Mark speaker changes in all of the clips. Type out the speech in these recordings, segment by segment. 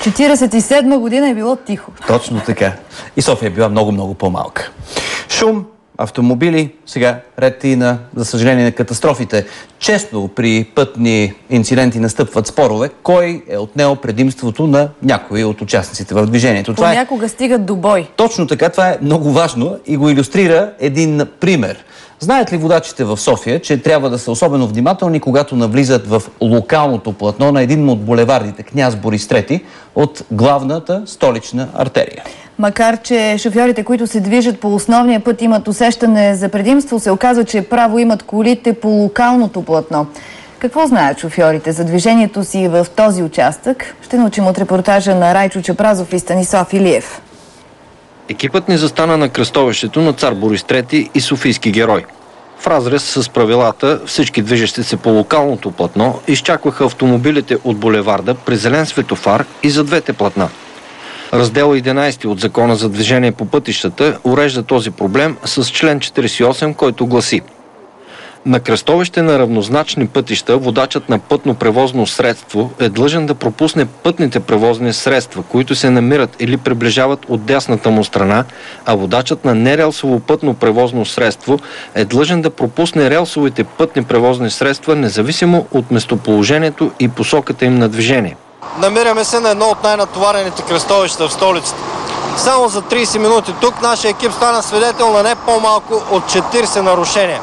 Speaker 1: 47 година е било тихо.
Speaker 2: Точно така. И София е била много по-малка. Шум, автомобили, сега ред и на, за съжаление, на катастрофите. Често при пътни инциденти настъпват спорове. Кой е отнел предимството на някои от участниците в движението?
Speaker 1: Понякога стигат до бой.
Speaker 2: Точно така, това е много важно и го илюстрира един пример. Знаят ли водачите в София, че трябва да са особено внимателни, когато навлизат в локалното платно на един от булевардите Княз Борис III от главната столична артерия?
Speaker 1: Макар че шофьорите, които се движат по основния път, имат усещане за предимство, се оказва, че право имат колите по локалното платно. Какво знаят шофьорите за движението си в този участък? Ще научим от репортажа на Райчо Чапразов и Станислав Илиев.
Speaker 3: Екипът ни застана на кръстовището на Цар Борис III и Софийски герой. В разрез с правилата, всички движещи се по локалното платно изчакваха автомобилите от булеварда при зелен светофар и за двете платна. Раздел 11 от Закона за движение по пътищата урежда този проблем с член 48, който гласи: на кръстовище на равнозначни пътища водачът на пътно превозно средство е длъжен да пропусне пътните превозни средства, които се намират или приближават от дясната му страна, а водачът на нерелсово пътно превозно средство е длъжен да пропусне релсовите пътни превозни средства, независимо от местоположението и посоката им на движение.
Speaker 4: Намираме се на едно от най-натоварените кръстовища в столицата. Само за 30 минути тук нашия екип стана свидетел на не по-малко от 40 нарушения.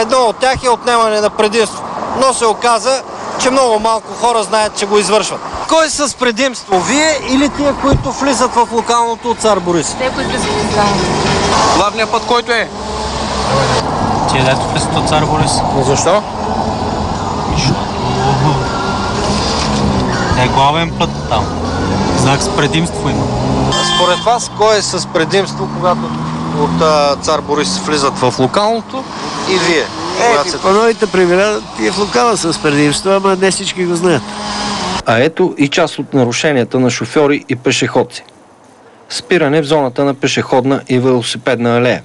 Speaker 4: Едно от тях е отнемане на предимство, но се оказа, че много малко хора знаят, че го извършват. Кой е с предимство? Вие или тия, които влизат в локалното от Цар Борис?
Speaker 1: Те, които влизат в локалното.
Speaker 4: Главният път който е?
Speaker 5: Тия, дето влизат от Цар Борис.
Speaker 4: Защо?
Speaker 5: Не е главен път там. Знак с предимство има.
Speaker 4: Според вас, кой е с предимство, когато от Цар Борис влизат в локалното и вие?
Speaker 6: По новите правила ти е в локала с предимство, ама не всички го знаят.
Speaker 3: А ето и част от нарушенията на шофьори и пешеходци. Спиране в зоната на пешеходна и велосипедна алея.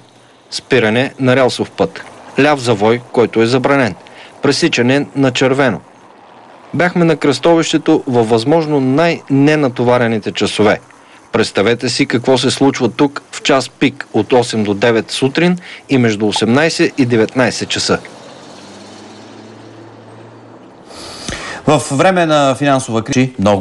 Speaker 3: Спиране на релсов път. Ляв завой, който е забранен. Пресичане на червено. Бяхме на кръстовището във възможно най-ненатоварените часове. Представете си какво се случва тук в час пик от 8 до 9 сутрин и между 18 и 19 часа.
Speaker 2: В време на финансова криза много